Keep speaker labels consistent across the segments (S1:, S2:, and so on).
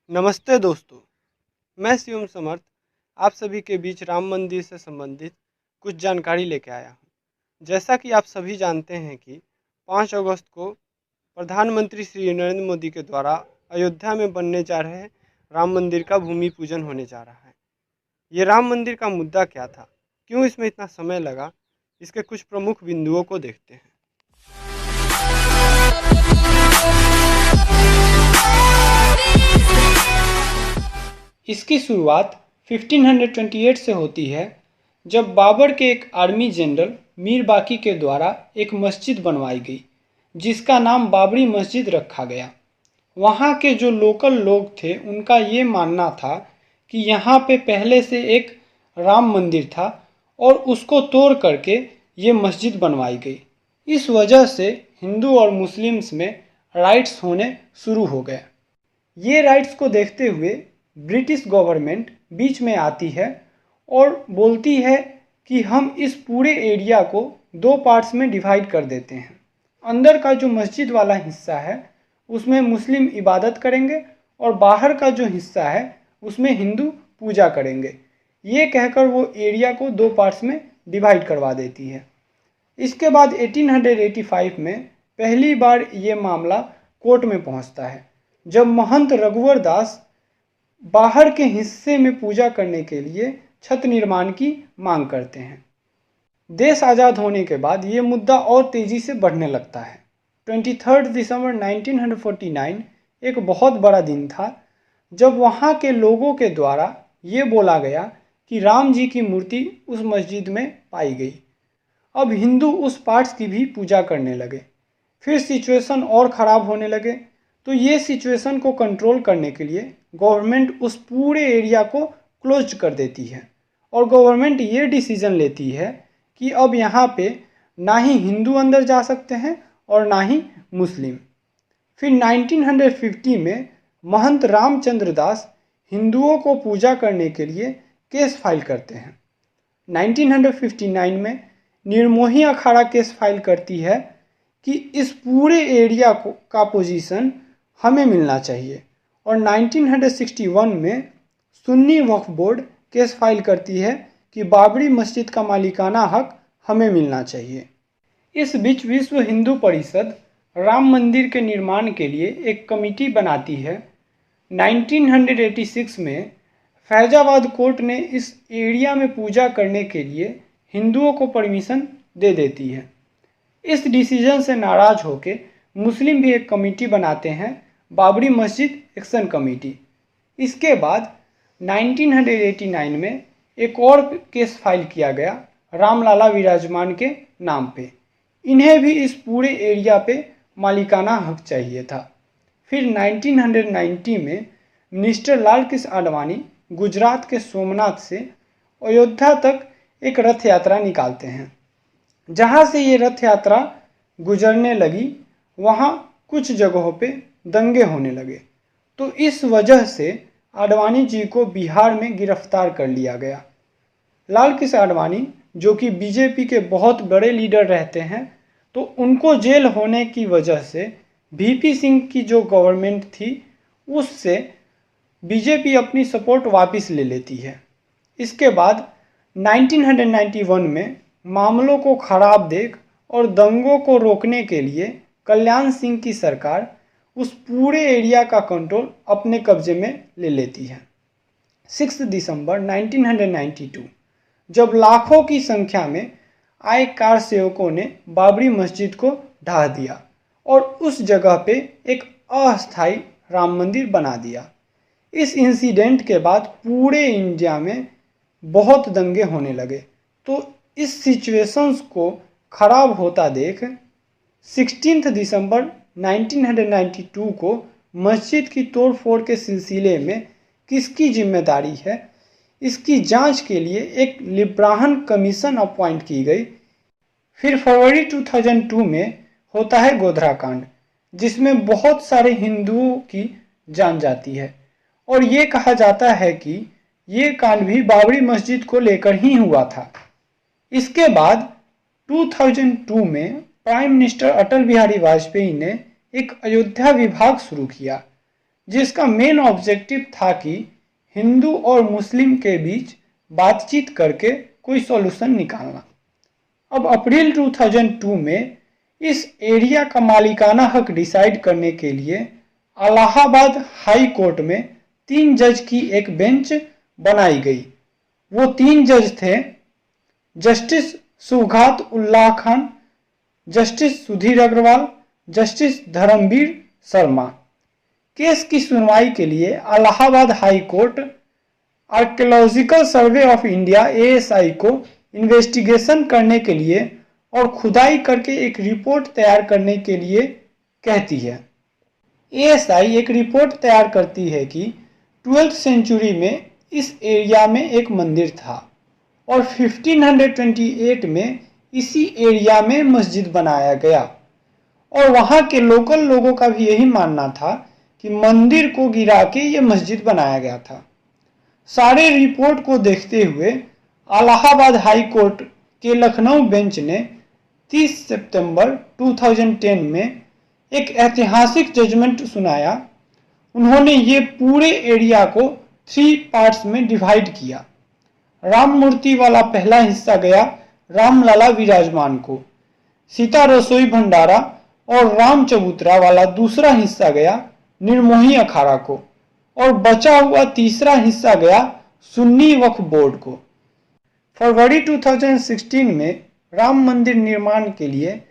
S1: नमस्ते दोस्तों, मैं शिवम समर्थ आप सभी के बीच राम मंदिर से संबंधित कुछ जानकारी लेके आया हूँ। जैसा कि आप सभी जानते हैं कि 5 अगस्त को प्रधानमंत्री श्री नरेंद्र मोदी के द्वारा अयोध्या में बनने जा रहे राम मंदिर का भूमि पूजन होने जा रहा है। ये राम मंदिर का मुद्दा क्या था, क्यों इसमें इतना समय लगा, इसके कुछ प्रमुख बिंदुओं को देखते हैं। इसकी शुरुआत 1528 से होती है, जब बाबर के एक आर्मी जनरल मीर बाकी के द्वारा एक मस्जिद बनवाई गई, जिसका नाम बाबरी मस्जिद रखा गया। वहाँ के जो लोकल लोग थे उनका ये मानना था कि यहाँ पे पहले से एक राम मंदिर था और उसको तोड़ करके ये मस्जिद बनवाई गई। इस वजह से हिंदू और मुस्लिम्स में राइट्स होने शुरू हो गए। ये राइट्स को देखते हुए ब्रिटिश गवर्नमेंट बीच में आती है और बोलती है कि हम इस पूरे एरिया को 2 पार्ट्स में डिवाइड कर देते हैं। अंदर का जो मस्जिद वाला हिस्सा है उसमें मुस्लिम इबादत करेंगे और बाहर का जो हिस्सा है उसमें हिंदू पूजा करेंगे। ये कहकर वो एरिया को 2 पार्ट्स में डिवाइड करवा देती है। इसके बाद 1885 में पहली बार ये मामला कोर्ट में पहुंचता है, जब महंत रघुवर दास बाहर के हिस्से में पूजा करने के लिए छत निर्माण की मांग करते हैं। देश आज़ाद होने के बाद ये मुद्दा और तेज़ी से बढ़ने लगता है। 23 दिसंबर 1949 एक बहुत बड़ा दिन था, जब वहाँ के लोगों के द्वारा ये बोला गया कि राम जी की मूर्ति उस मस्जिद में पाई गई। अब हिंदू उस पार्ट्स की भी पूजा करने लगे। फिर सिचुएशन और ख़राब होने लगे, तो ये सिचुएशन को कंट्रोल करने के लिए गवर्नमेंट उस पूरे एरिया को क्लोज कर देती है और गवर्नमेंट ये डिसीजन लेती है कि अब यहाँ पे ना ही हिंदू अंदर जा सकते हैं और ना ही मुस्लिम। फिर 1950 में महंत रामचंद्र दास हिंदुओं को पूजा करने के लिए केस फाइल करते हैं। 1959 में निर्मोही अखाड़ा केस फाइल करती है कि इस पूरे एरिया का पोजीशन हमें मिलना चाहिए, और 1961 में सुन्नी वक्फ बोर्ड केस फाइल करती है कि बाबरी मस्जिद का मालिकाना हक हमें मिलना चाहिए। इस बीच विश्व हिंदू परिषद राम मंदिर के निर्माण के लिए एक कमेटी बनाती है। 1986 में फैजाबाद कोर्ट ने इस एरिया में पूजा करने के लिए हिंदुओं को परमिशन दे देती है। इस डिसीजन से नाराज होकर मुस्लिम भी एक कमेटी बनाते हैं, बाबरी मस्जिद एक्शन कमेटी। इसके बाद 1989 में एक और केस फाइल किया गया रामलाला विराजमान के नाम पे। इन्हें भी इस पूरे एरिया पे मालिकाना हक चाहिए था। फिर 1990 में मिनिस्टर लाल कृष्ण आडवाणी गुजरात के सोमनाथ से अयोध्या तक एक रथ यात्रा निकालते हैं। जहाँ से ये रथ यात्रा गुजरने लगी, वहाँ कुछ जगहों पे दंगे होने लगे, तो इस वजह से आडवाणी जी को बिहार में गिरफ्तार कर लिया गया। लाल कृष्ण आडवाणी जो कि बीजेपी के बहुत बड़े लीडर रहते हैं, तो उनको जेल होने की वजह से वीपी सिंह की जो गवर्नमेंट थी उससे बीजेपी अपनी सपोर्ट वापस ले लेती है। इसके बाद 1991 में मामलों को खराब देख और दंगों को रोकने के लिए कल्याण सिंह की सरकार उस पूरे एरिया का कंट्रोल अपने कब्जे में ले लेती है। 6 दिसंबर 1992 जब लाखों की संख्या में आए कार सेवकों ने बाबरी मस्जिद को ढा दिया और उस जगह पे एक अस्थायी राम मंदिर बना दिया। इस इंसिडेंट के बाद पूरे इंडिया में बहुत दंगे होने लगे, तो इस सिचुएशंस को ख़राब होता देख 16 दिसंबर 1992 को मस्जिद की तोड़फोड़ के सिलसिले में किसकी जिम्मेदारी है, इसकी जांच के लिए एक लिब्राहन कमीशन अपॉइंट की गई। फिर फरवरी 2002 में होता है गोधरा कांड, जिसमें बहुत सारे हिंदुओं की जान जाती है और ये कहा जाता है कि ये कांड भी बाबरी मस्जिद को लेकर ही हुआ था। इसके बाद 2002 में प्राइम मिनिस्टर अटल बिहारी वाजपेयी ने एक अयोध्या विभाग शुरू किया, जिसका मेन ऑब्जेक्टिव था कि हिंदू और मुस्लिम के बीच बातचीत करके कोई सॉल्यूशन निकालना। अब अप्रैल 2002 में इस एरिया का मालिकाना हक डिसाइड करने के लिए इलाहाबाद हाई कोर्ट में 3 जज की एक बेंच बनाई गई। वो 3 जज थे justice Sibghat Ullah Khan, justice Sudhir Agarwal, justice Dharamveer Sharma. Case की सुनवाई के लिए Allahabad high court archaeological survey of India ASI को इन्वेस्टिगेशन करने के लिए और खुदाई करके एक रिपोर्ट तैयार करने के लिए कहती है। ASI एक रिपोर्ट तैयार करती है कि 12th सेंचुरी में इस एरिया में एक मंदिर था और 1528 में इसी एरिया में मस्जिद बनाया गया और वहाँ के लोकल लोगों का भी यही मानना था कि मंदिर को गिरा के ये मस्जिद बनाया गया था। सारे रिपोर्ट को देखते हुए इलाहाबाद हाई कोर्ट के लखनऊ बेंच ने 30 सितंबर 2010 में एक ऐतिहासिक जजमेंट सुनाया। उन्होंने ये पूरे एरिया को 3 पार्ट्स में डिवाइड किया। राम मूर्ति वाला पहला हिस्सा गया रामलला विराजमान को, सीता रसोई भंडारा और राम चबूतरा वाला दूसरा हिस्सा गया निर्मोही अखाड़ा को और बचा हुआ तीसरा हिस्सा गया सुन्नी वक्फ बोर्ड को। फरवरी 2016 में राम मंदिर निर्माण के लिए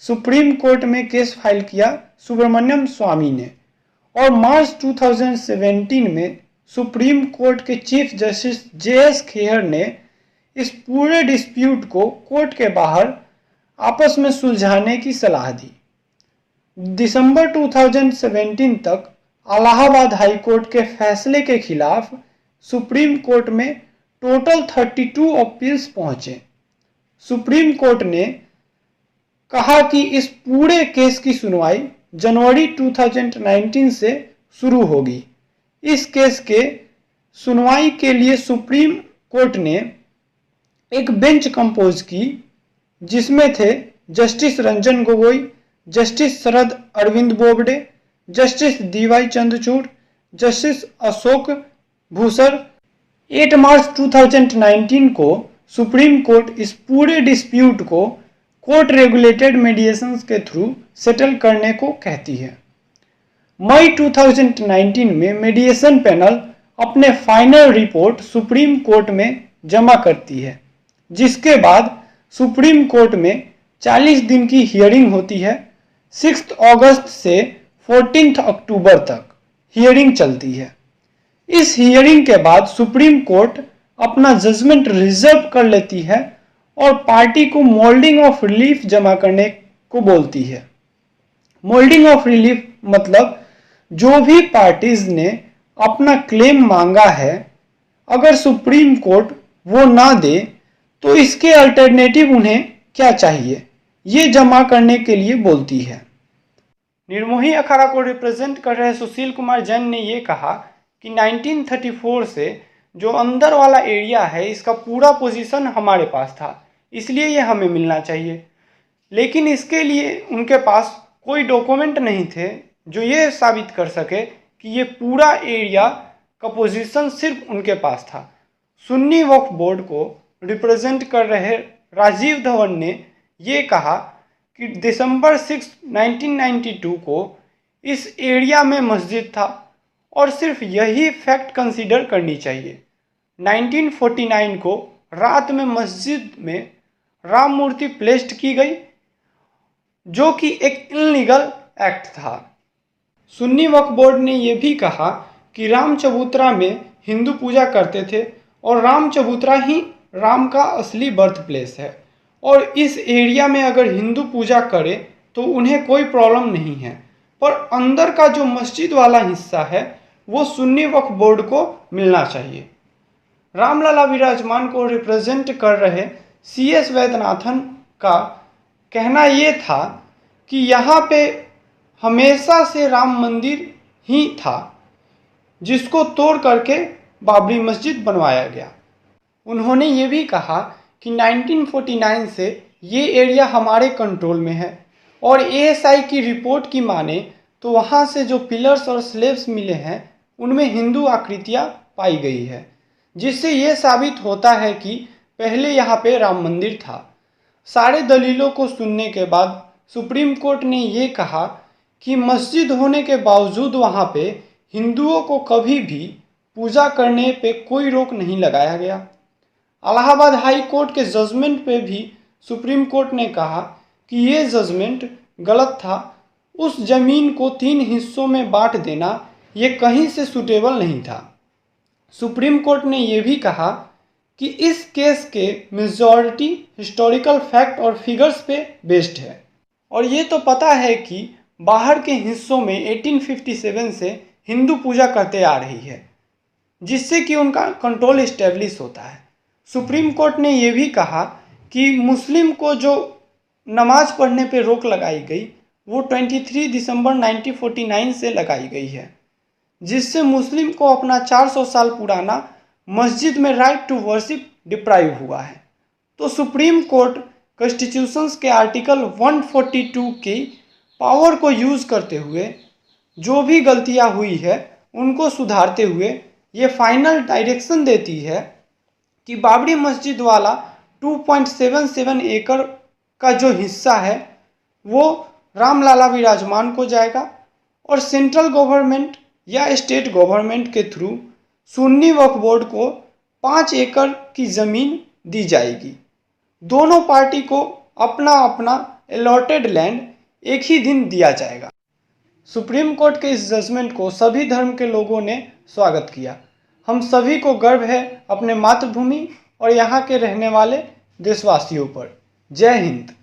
S1: सुप्रीम कोर्ट में केस फाइल किया सुब्रमण्यम स्वामी ने और मार्च 2017 में सुप्रीम कोर्ट के चीफ जस्टिस JS खेहर ने इस पूरे डिस्प्यूट को कोर्ट के बाहर आपस में सुलझाने की सलाह दी। दिसंबर 2017 तक इलाहाबाद हाई कोर्ट के फैसले के खिलाफ सुप्रीम कोर्ट में टोटल 32 अपील्स पहुंचे। सुप्रीम कोर्ट ने कहा कि इस पूरे केस की सुनवाई जनवरी 2019 से शुरू होगी। इस केस के सुनवाई के लिए सुप्रीम कोर्ट ने एक बेंच कंपोज की जिसमें थे justice Ranjan Gogoi, justice Sharad Arvind Bobde, justice DY Chandrachud, justice Ashok Bhushan. 8 मार्च 2019 को सुप्रीम कोर्ट इस पूरे डिस्प्यूट को कोर्ट रेगुलेटेड मीडिएशंस के थ्रू सेटल करने को कहती है। मई 2019 में मीडिएशन पैनल अपने फाइनल रिपोर्ट सुप्रीम कोर्ट में जमा करती है, जिसके बाद सुप्रीम कोर्ट में 40 दिन की हियरिंग होती है। 6 अगस्त से 14 अक्टूबर तक हियरिंग चलती है। इस हियरिंग के बाद सुप्रीम कोर्ट अपना जजमेंट रिजर्व कर लेती है और पार्टी को मोल्डिंग ऑफ रिलीफ जमा करने को बोलती है। मोल्डिंग ऑफ रिलीफ मतलब जो भी पार्टीज ने अपना क्लेम मांगा है, अगर सुप्रीम कोर्ट वो ना दे तो इसके अल्टरनेटिव उन्हें क्या चाहिए, ये जमा करने के लिए बोलती है। निर्मोही अखाड़ा को रिप्रेजेंट कर रहे सुशील कुमार जैन ने ये कहा कि 1934 से जो अंदर वाला एरिया है इसका पूरा पोजीशन हमारे पास था, इसलिए ये हमें मिलना चाहिए। लेकिन इसके लिए उनके पास कोई डॉक्यूमेंट नहीं थे जो ये साबित कर सके कि ये पूरा एरिया का पोजीशन सिर्फ उनके पास था। सुन्नी वक्फ बोर्ड को रिप्रेजेंट कर रहे राजीव धवन ने ये कहा कि दिसंबर 6, 1992 को इस एरिया में मस्जिद था और सिर्फ यही फैक्ट कंसीडर करनी चाहिए। 1949 को रात में मस्जिद में राम मूर्ति प्लेस्ड की गई, जो कि एक इलीगल एक्ट था। सुन्नी वक्फ बोर्ड ने यह भी कहा कि राम चबूतरा में हिंदू पूजा करते थे और राम चबूतरा ही राम का असली बर्थ प्लेस है और इस एरिया में अगर हिंदू पूजा करे तो उन्हें कोई प्रॉब्लम नहीं है, पर अंदर का जो मस्जिद वाला हिस्सा है वो सुन्नी वक्फ बोर्ड को मिलना चाहिए। रामलला विराजमान को रिप्रेजेंट कर रहे CS वैद्यनाथन का कहना ये था कि यहाँ पे हमेशा से राम मंदिर ही था, जिसको तोड़ करके बाबरी मस्जिद बनवाया गया। उन्होंने ये भी कहा कि 1949 से ये एरिया हमारे कंट्रोल में है और ASI की रिपोर्ट की माने तो वहाँ से जो पिलर्स और स्लेब्स मिले हैं उनमें हिंदू आकृतियाँ पाई गई है, जिससे ये साबित होता है कि पहले यहाँ पे राम मंदिर था। सारे दलीलों को सुनने के बाद सुप्रीम कोर्ट ने ये कहा कि मस्जिद होने के बावजूद वहाँ पे हिंदुओं को कभी भी पूजा करने पे कोई रोक नहीं लगाया गया। इलाहाबाद हाई कोर्ट के जजमेंट पे भी सुप्रीम कोर्ट ने कहा कि ये जजमेंट गलत था। उस जमीन को 3 हिस्सों में बांट देना ये कहीं से सूटेबल नहीं था। सुप्रीम कोर्ट ने यह भी कहा कि इस केस के मेजॉरिटी हिस्टोरिकल फैक्ट और फिगर्स पे बेस्ड है, और ये तो पता है कि बाहर के हिस्सों में 1857 से हिंदू पूजा करते आ रही है, जिससे कि उनका कंट्रोल इस्टेब्लिश होता है। सुप्रीम कोर्ट ने यह भी कहा कि मुस्लिम को जो नमाज पढ़ने पे रोक लगाई गई वो 23 दिसंबर 1949 से लगाई गई है, जिससे मुस्लिम को अपना 400 साल पुराना मस्जिद में राइट टू वर्शिप डिप्राइव हुआ है। तो सुप्रीम कोर्ट कॉन्स्टिट्यूशंस के आर्टिकल 142 की पावर को यूज़ करते हुए जो भी गलतियां हुई है उनको सुधारते हुए ये फाइनल डायरेक्शन देती है कि बाबरी मस्जिद वाला 2.77 एकड़ का जो हिस्सा है वो रामलाला विराजमान को जाएगा, और सेंट्रल गवर्नमेंट या स्टेट गवर्नमेंट के थ्रू सुन्नी वक्फ बोर्ड को 5 एकड़ की ज़मीन दी जाएगी। दोनों पार्टी को अपना अपना अलॉटेड लैंड एक ही दिन दिया जाएगा। सुप्रीम कोर्ट के इस जजमेंट को सभी धर्म के लोगों ने स्वागत किया। हम सभी को गर्व है अपने मातृभूमि और यहाँ के रहने वाले देशवासियों पर। जय हिंद।